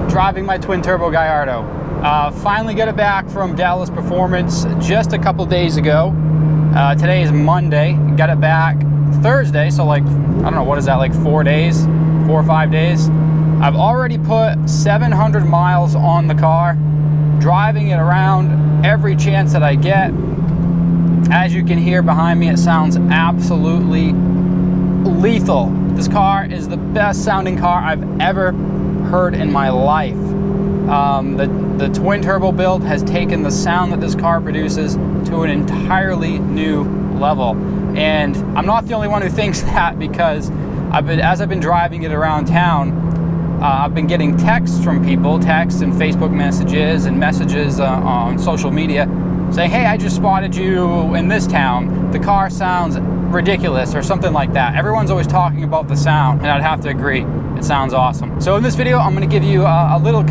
driving my twin turbo Gallardo. Finally got it back from Dallas Performance just a couple days ago. Today is Monday. Got it back Thursday, so like, I don't know, what is that, like 4 days? 4 or 5 days? I've already put 700 miles on the car, driving it around every chance that I get. As you can hear behind me, it sounds absolutely lethal. This car is the best sounding car I've ever heard in my life. The twin turbo build has taken the sound that this car produces to an entirely new level. And I'm not the only one who thinks that, because as I've been driving it around town, I've been getting texts from people, texts and Facebook messages and messages on social media saying, hey, I just spotted you in this town. The car sounds ridiculous, or something like that. Everyone's always talking about the sound, and I'd have to agree, it sounds awesome. So in this video, I'm going to give you a little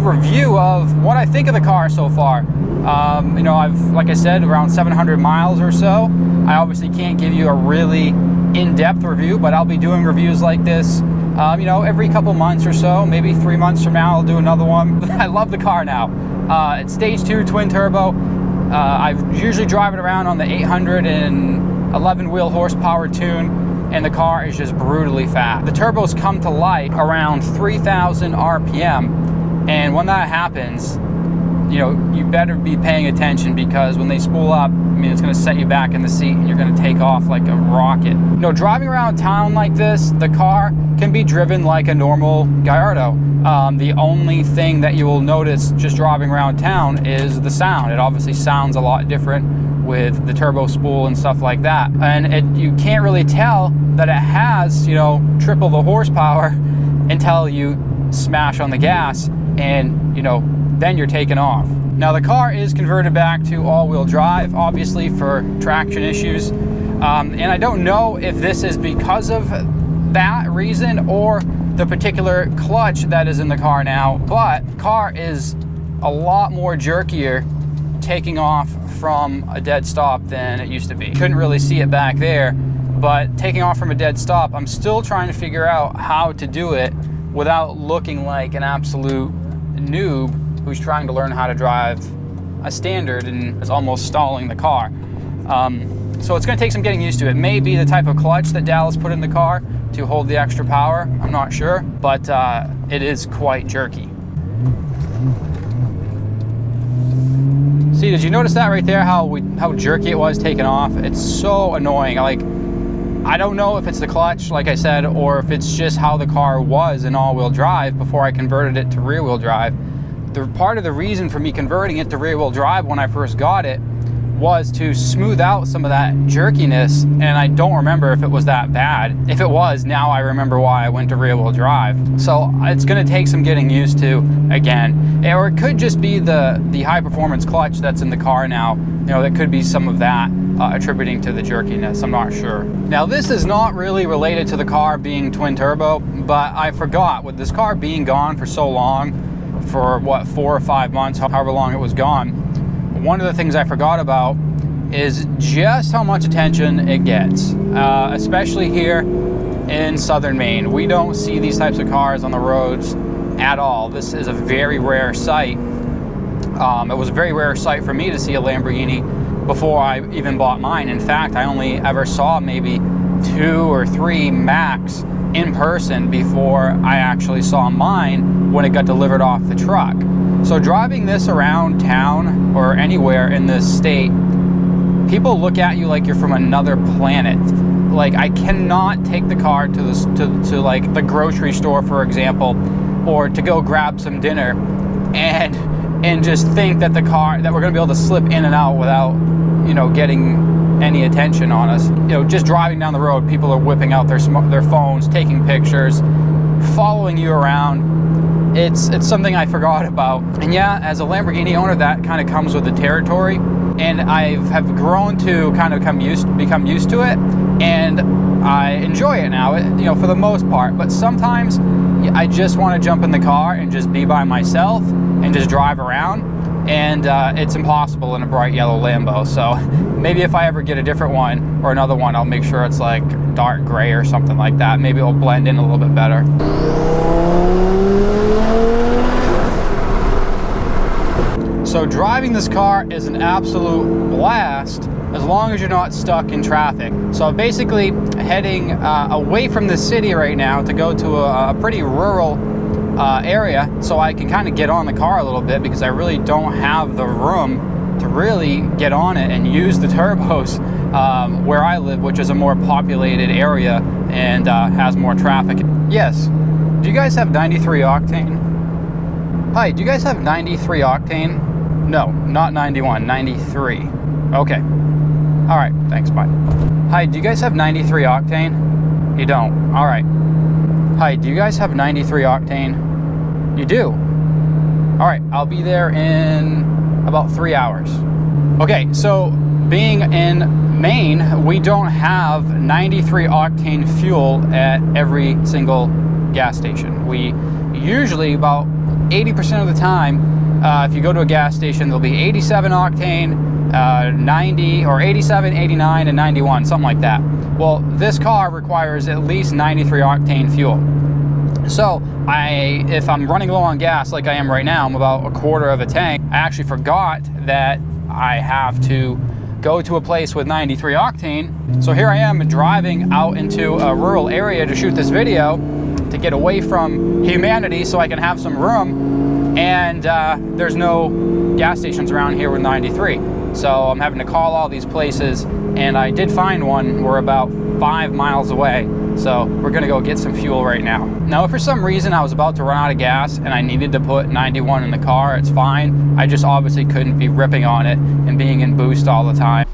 review of what I think of the car so far. You know, like I said, around 700 miles or so. I obviously can't give you a really in-depth review, but I'll be doing reviews like this, you know, every couple months or so. Maybe 3 months from now, I'll do another one. I love the car now. It's stage 2 twin turbo. I usually drive it around on the 811 wheel horsepower tune, and the car is just brutally fast. The turbos come to light around 3,000 RPM, and when that happens, you know, you better be paying attention, because when they spool up, I mean, it's going to set you back in the seat and you're going to take off like a rocket. You know, driving around town like this, the car can be driven like a normal Gallardo. The only thing that you will notice just driving around town is the sound. It obviously sounds a lot different with the turbo spool and stuff like that. And you can't really tell that it has, you know, triple the horsepower until you smash on the gas and, you know, then you're taking off. Now the car is converted back to all-wheel drive, obviously for traction issues. And I don't know if this is because of that reason or the particular clutch that is in the car now, but the car is a lot more jerkier taking off from a dead stop than it used to be. Couldn't really see it back there, but taking off from a dead stop, I'm still trying to figure out how to do it without looking like an absolute noob who's trying to learn how to drive a standard and is almost stalling the car. So it's going to take some getting used to. It may be the type of clutch that Dallas put in the car to hold the extra power, I'm not sure, but it is quite jerky. See, did you notice that right there, how jerky it was taking off? It's so annoying. Like, I don't know if it's the clutch, like I said, or if it's just how the car was in all-wheel drive before I converted it to rear-wheel drive. Part of the reason for me converting it to rear-wheel drive when I first got it was to smooth out some of that jerkiness, and I don't remember if it was that bad. If it was, now I remember why I went to rear-wheel drive. So it's going to take some getting used to again. Or it could just be the high-performance clutch that's in the car now. You know, that could be some of that attributing to the jerkiness. I'm not sure. Now, this is not really related to the car being twin turbo, but I forgot, with this car being gone for so long, for what, 4 or 5 months, however long it was gone, one of the things I forgot about is just how much attention it gets, especially here in southern Maine. We don't see these types of cars on the roads at all. This is a very rare sight. It was a very rare sight for me to see a Lamborghini before I even bought mine. In fact, I only ever saw maybe 2 or 3 max in person before I actually saw mine when it got delivered off the truck. So driving this around town or anywhere in this state, people look at you like you're from another planet. Like, I cannot take the car to like the grocery store, for example, or to go grab some dinner and just think that we're gonna be able to slip in and out without, you know, getting any attention on us. You know, just driving down the road, people are whipping out their phones, taking pictures, following you around. It's something I forgot about. And yeah, as a Lamborghini owner, that kind of comes with the territory, and I have grown to kind of become used to it, and I enjoy it now, you know, for the most part. But sometimes I just want to jump in the car and just be by myself and just drive around, and it's impossible in a bright yellow Lambo. So maybe if I ever get a different one or another one, I'll make sure it's like dark gray or something like that. Maybe it'll blend in a little bit better. driving this car is an absolute blast as long as you're not stuck in traffic. So I'm basically heading away from the city right now to go to a pretty rural area, so I can kind of get on the car a little bit, because I really don't have the room to really get on it and use the turbos where I live, which is a more populated area and has more traffic. Yes, do you guys have 93 octane? Hi, do you guys have 93 octane? No, not 91, 93. Okay. All right, thanks, bye. Hi, do you guys have 93 octane? You don't. All right. Hi, do you guys have 93 octane? You do. All right, I'll be there in about 3 hours. Okay, so being in Maine, we don't have 93 octane fuel at every single gas station. We usually, about 80% of the time, if you go to a gas station, there'll be 87 octane, 90 or 87, 89, and 91, something like that. Well, this car requires at least 93 octane fuel. So if I'm running low on gas like I am right now, I'm about a quarter of a tank. I actually forgot that I have to go to a place with 93 octane. So here I am driving out into a rural area to shoot this video, to get away from humanity so I can have some room, and there's no gas stations around here with 93. So I'm having to call all these places, and I did find one. We're about 5 miles away, so we're gonna go get some fuel right now. Now, if for some reason I was about to run out of gas and I needed to put 91 in the car, it's fine. I just obviously couldn't be ripping on it and being in boost all the time.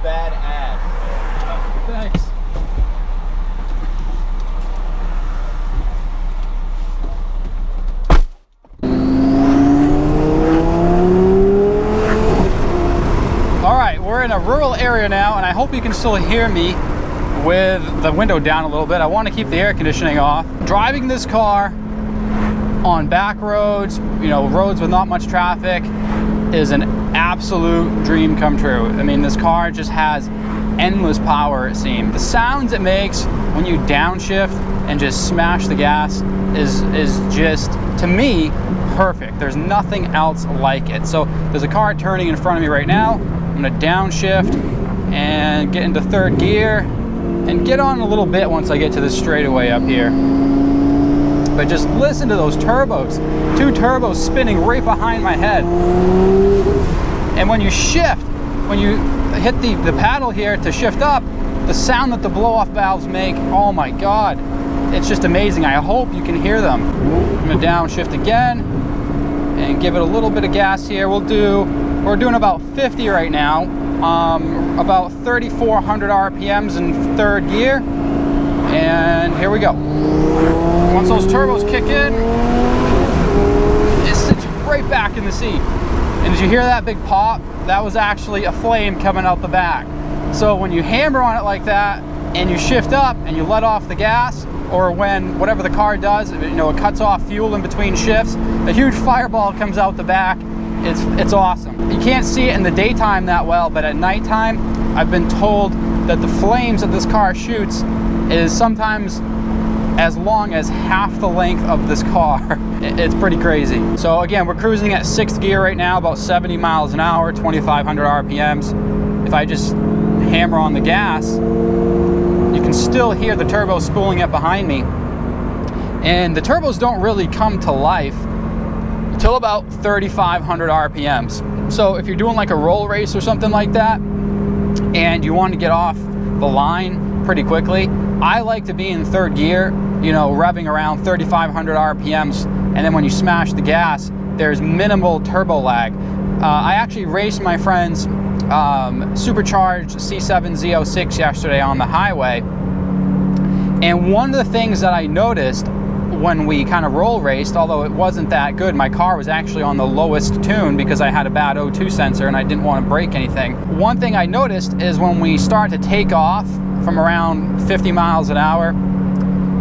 Bad ad. Thanks. All right, we're in a rural area now, and I hope you can still hear me with the window down a little bit. I want to keep the air conditioning off. Driving this car on back roads, you know, roads with not much traffic, is an absolute dream come true. I mean, this car just has endless power, it seems. The sounds it makes when you downshift and just smash the gas is just, to me, perfect. There's nothing else like it. So there's a car turning in front of me right now. I'm gonna downshift and get into third gear and get on a little bit once I get to this straightaway up here. But just listen to those turbos. 2 turbos spinning right behind my head. And when you shift, when you hit the paddle here to shift up, the sound that the blow-off valves make, oh my God, it's just amazing. I hope you can hear them. I'm gonna downshift again and give it a little bit of gas here. We're doing about 50 right now, about 3,400 RPMs in third gear. And here we go. Once those turbos kick in, it sits right back in the seat. And did you hear that big pop? That was actually a flame coming out the back. So when you hammer on it like that and you shift up and you let off the gas, or when whatever the car does, you know, it cuts off fuel in between shifts, a huge fireball comes out the back. It's awesome. You can't see it in the daytime that well, but at nighttime, I've been told that the flames that this car shoots is sometimes as long as half the length of this car. It's pretty crazy. So again, we're cruising at 6th gear right now, about 70 miles an hour, 2,500 RPMs. If I just hammer on the gas, you can still hear the turbo spooling up behind me. And the turbos don't really come to life until about 3,500 RPMs. So if you're doing like a roll race or something like that, and you want to get off the line pretty quickly, I like to be in third gear, you know, revving around 3,500 RPMs, and then when you smash the gas, there's minimal turbo lag. I actually raced my friend's supercharged C7 Z06 yesterday on the highway, and one of the things that I noticed when we kind of roll raced, although it wasn't that good, my car was actually on the lowest tune because I had a bad O2 sensor and I didn't want to break anything. One thing I noticed is when we start to take off from around 50 miles an hour,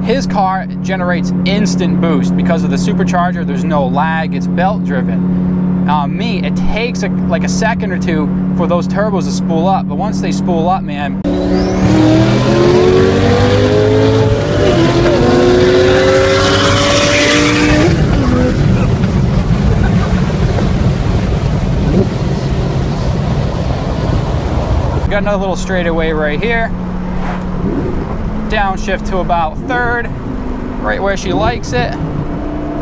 his car generates instant boost because of the supercharger. There's no lag, it's belt driven. me, it takes like a second or two for those turbos to spool up. But once they spool up, man, got another little straightaway right here. Downshift to about third, right where she likes it.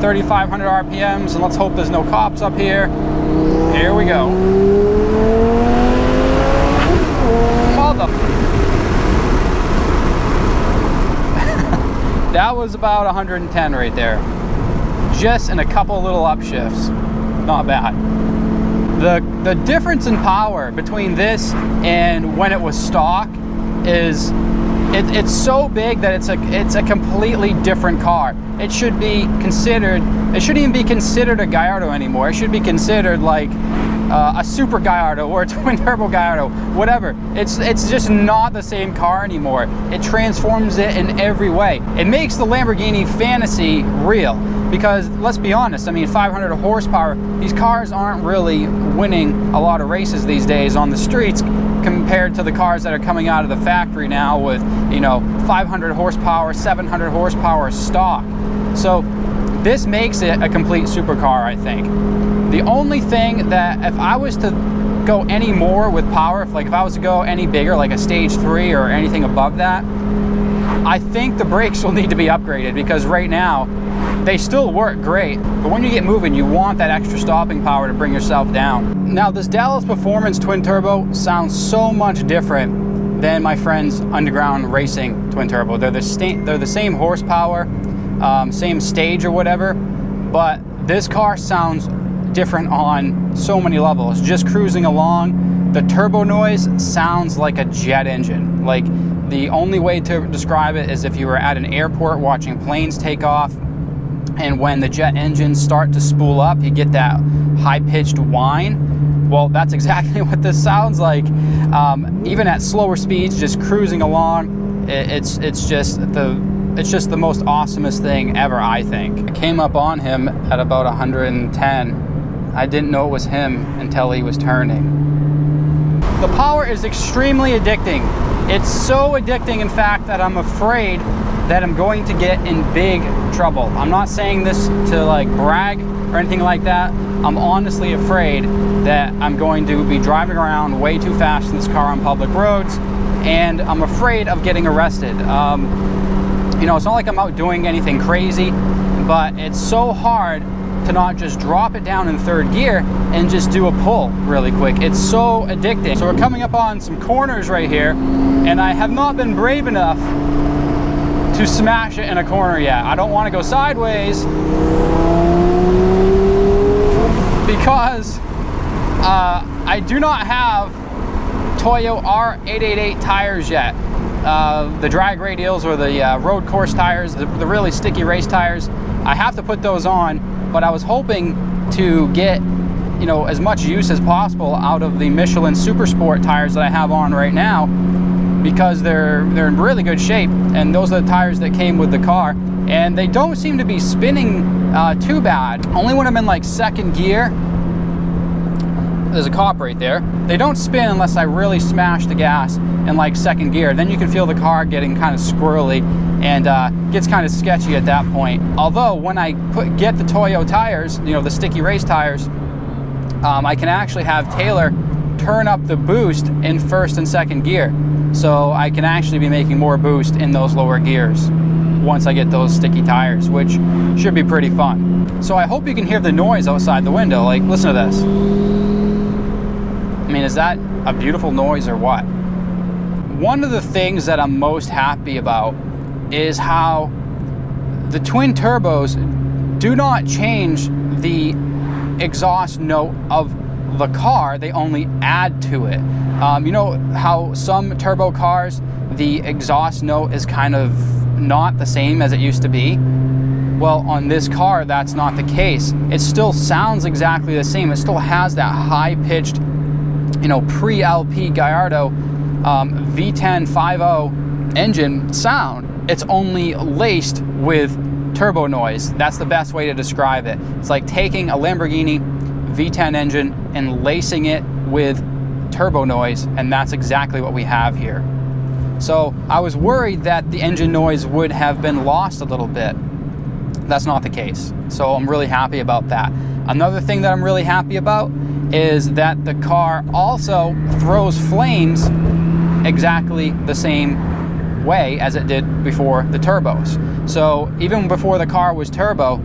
3,500 RPMs, and let's hope there's no cops up here. Here we go. Mother. That was about 110 right there. Just in a couple little upshifts. Not bad. The difference in power between this and when it was stock is it's so big that it's a completely different car. It should be considered, it shouldn't even be considered a Gallardo anymore. It should be considered like a super Gallardo or a twin turbo Gallardo, whatever. It's just not the same car anymore. It transforms it in every way. It makes the Lamborghini fantasy real, because let's be honest, I mean, 500 horsepower, these cars aren't really winning a lot of races these days on the streets compared to the cars that are coming out of the factory now with, you know, 500 horsepower, 700 horsepower stock. So this makes it a complete supercar, I think. The only thing that if I was to go any more with power, if I was to go any bigger, like a stage 3 or anything above that, I think the brakes will need to be upgraded, because right now they still work great, but when you get moving, you want that extra stopping power to bring yourself down. Now, this Dallas Performance twin turbo sounds so much different than my friend's Underground Racing twin turbo. They're the same horsepower, same stage or whatever, but this car sounds different on so many levels. Just cruising along, the turbo noise sounds like a jet engine. Like, the only way to describe it is if you were at an airport watching planes take off, and when the jet engines start to spool up, you get that high-pitched whine. Well, that's exactly what this sounds like. Even at slower speeds, just cruising along, it's just the most awesomest thing ever, I think. I came up on him at about 110. I didn't know it was him until he was turning. The power is extremely addicting. It's so addicting, in fact, that I'm afraid that I'm going to get in big trouble. I'm not saying this to like brag or anything like that. I'm honestly afraid that I'm going to be driving around way too fast in this car on public roads, and I'm afraid of getting arrested. You know, it's not like I'm out doing anything crazy, but it's so hard to not just drop it down in third gear and just do a pull really quick. It's so addicting. So we're coming up on some corners right here, and I have not been brave enough to smash it in a corner yet. I don't want to go sideways because I do not have Toyo R888 tires yet. The drag radials or the road course tires, the really sticky race tires, I have to put those on, but I was hoping to get, you know, as much use as possible out of the Michelin Super Sport tires that I have on right now, because they're in really good shape, and those are the tires that came with the car, and they don't seem to be spinning too bad. Only when I'm in like second gear. There's a cop right there. They don't spin unless I really smash the gas in like second gear. Then you can feel the car getting kind of squirrely and gets kind of sketchy at that point. Although when I get the Toyo tires, you know, the sticky race tires, I can actually have Taylor turn up the boost in first and second gear. So I can actually be making more boost in those lower gears once I get those sticky tires, which should be pretty fun. So I hope you can hear the noise outside the window. Like, listen to this. I mean, is that a beautiful noise or what? One of the things that I'm most happy about is how the twin turbos do not change the exhaust note of the car, they only add to it. You know how some turbo cars, the exhaust note is kind of not the same as it used to be? Well, on this car, that's not the case. It still sounds exactly the same. It still has that high-pitched, you know, pre-LP Gallardo V10 5.0 engine sound. It's only laced with turbo noise. That's the best way to describe it. It's like taking a Lamborghini V10 engine and lacing it with turbo noise, and that's exactly what we have here. So I was worried that the engine noise would have been lost a little bit. That's not the case. So I'm really happy about that. Another thing that I'm really happy about is that the car also throws flames exactly the same way as it did before the turbos. So even before the car was turbo,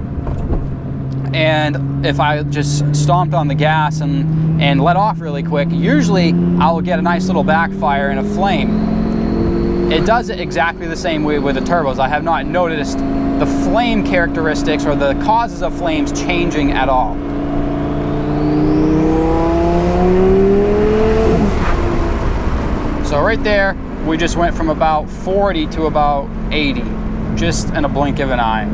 and if I just stomped on the gas and let off really quick, usually I will get a nice little backfire and a flame. It does it exactly the same way with the turbos. I have not noticed the flame characteristics or the causes of flames changing at all. So right there, we just went from about 40 to about 80, just in a blink of an eye.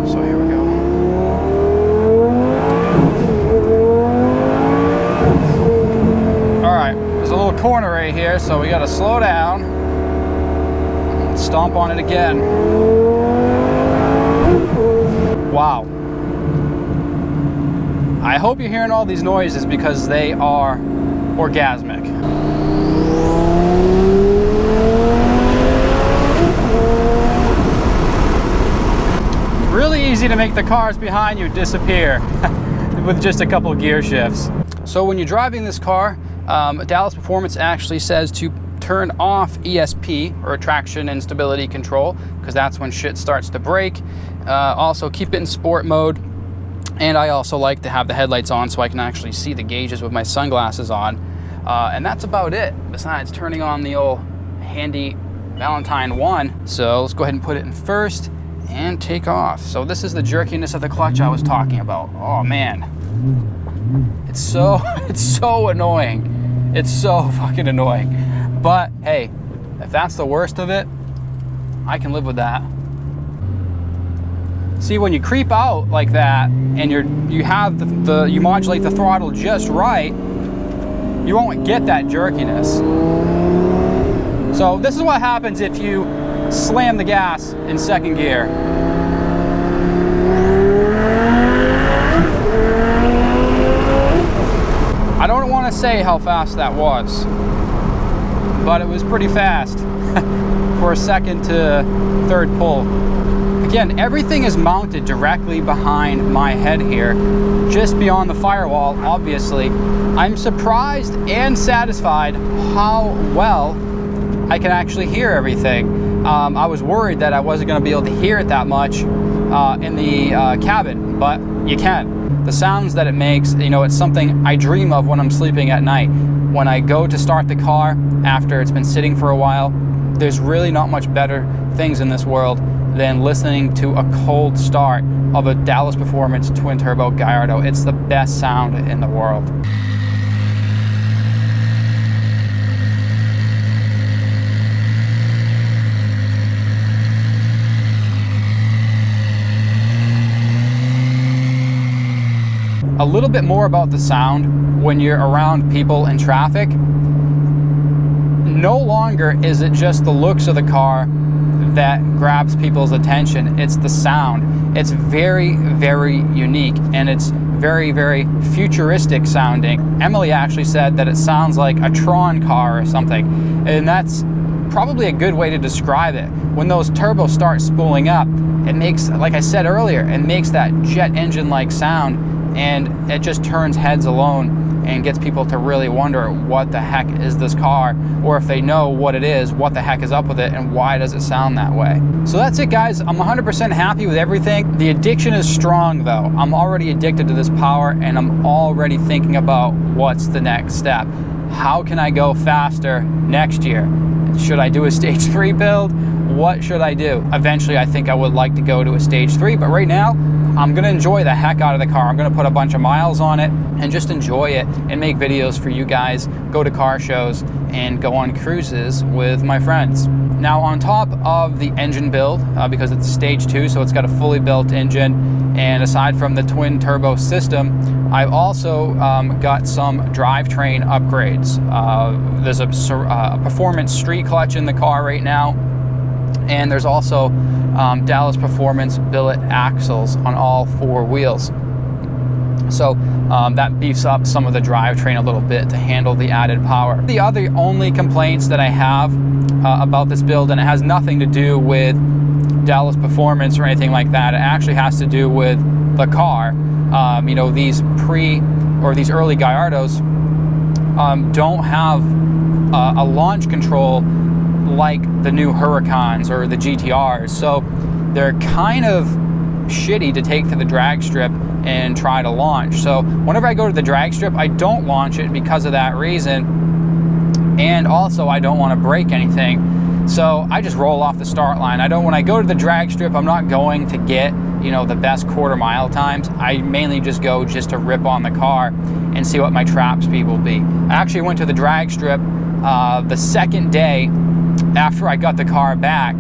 So here we go. All right, there's a little corner right here, so we gotta slow down. Let's stomp on it again. Wow. I hope you're hearing all these noises because they are orgasmic. Really easy to make the cars behind you disappear with just a couple of gear shifts. So when you're driving this car, Dallas Performance actually says to turn off ESP, or traction and stability control, because that's when shit starts to break. Also keep it in sport mode. And I also like to have the headlights on so I can actually see the gauges with my sunglasses on. And that's about it, besides turning on the old handy Valentine 1. So let's go ahead and put it in first and take off. So this is the jerkiness of the clutch I was talking about. Oh man, it's so annoying. It's so fucking annoying. But hey, if that's the worst of it, I can live with that. See, when you creep out like that and you modulate the throttle just right, you won't get that jerkiness. So this is what happens if you slam the gas in second gear. I don't want to say how fast that was, but it was pretty fast for a second to third pull. Again, everything is mounted directly behind my head here, just beyond the firewall, obviously. I'm surprised and satisfied how well I can actually hear everything. I was worried that I wasn't going to be able to hear it that much in the cabin, but you can. The sounds that it makes, you know, it's something I dream of when I'm sleeping at night. When I go to start the car after it's been sitting for a while, there's really not much better things in this world than listening to a cold start of a Dallas Performance twin turbo Gallardo. It's the best sound in the world. A little bit more about the sound when you're around people in traffic. No longer is it just the looks of the car that grabs people's attention. It's the sound. It's very, very unique, and it's very, very futuristic sounding. Emily actually said that it sounds like a Tron car or something, and that's probably a good way to describe it. When those turbos start spooling up, it makes, like I said earlier, it makes that jet engine-like sound, and it just turns heads alone and gets people to really wonder what the heck is this car, or if they know what it is, what the heck is up with it and why does it sound that way. So that's it, guys. I'm 100% happy with everything. The addiction is strong though. I'm already addicted to this power, and I'm already thinking about what's the next step. How can I go faster next year? Should I do a stage 3 build? What should I do? Eventually I think I would like to go to a stage 3, but right now I'm gonna enjoy the heck out of the car. I'm gonna put a bunch of miles on it and just enjoy it and make videos for you guys, go to car shows and go on cruises with my friends. Now on top of the engine build, because it's stage 2, so it's got a fully built engine, and aside from the twin turbo system, I've also got some drivetrain upgrades. There's a performance street clutch in the car right now. And there's also Dallas Performance billet axles on all 4 wheels. So that beefs up some of the drivetrain a little bit to handle the added power. The other only complaints that I have about this build, and it has nothing to do with Dallas Performance or anything like that, it actually has to do with the car. You know, these early Gallardos don't have a launch control like the new Huracans or the GTRs, so they're kind of shitty to take to the drag strip and try to launch. So whenever I go to the drag strip, I don't launch it because of that reason, and also I don't want to break anything, so I just roll off the start line. When I go to the drag strip, I'm not going to get, you know, the best quarter-mile times. I mainly just go just to rip on the car and see what my trap speed will be. I actually went to the drag strip the second day after I got the car back.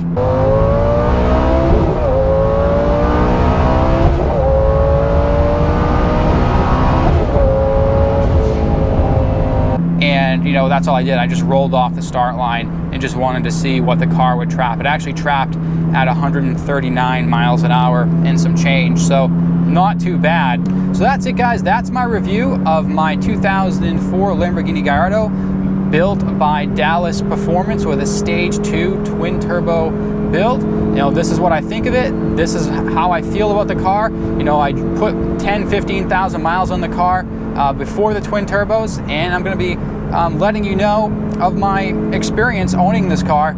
And, you know, that's all I did. I just rolled off the start line and just wanted to see what the car would trap. It actually trapped at 139 miles an hour and some change, so not too bad. So that's it, guys. That's my review of my 2004 Lamborghini Gallardo, built by Dallas Performance with a Stage 2 twin turbo build. You know, this is what I think of it. This is how I feel about the car. You know, I put 15,000 miles on the car before the twin turbos, and I'm going to be letting you know of my experience owning this car,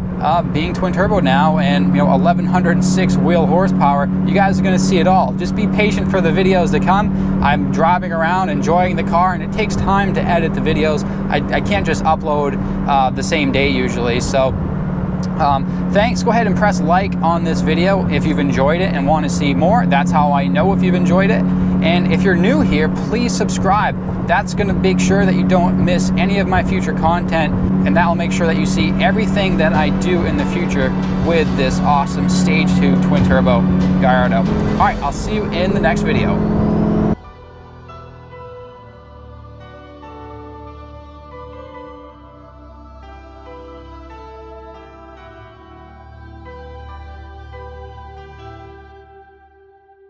being twin turbo now, and, you know, 1106 wheel horsepower. You guys are going to see it all. Just be patient for the videos to come. I'm driving around enjoying the car, and it takes time to edit the videos. I can't just upload the same day usually. So thanks. Go ahead and press like on this video if you've enjoyed it and want to see more. That's how I know if you've enjoyed it. And if you're new here, please subscribe. That's going to make sure that you don't miss any of my future content, and that will make sure that you see everything that I do in the future with this awesome Stage 2 twin turbo Gallardo. All right, I'll see you in the next video.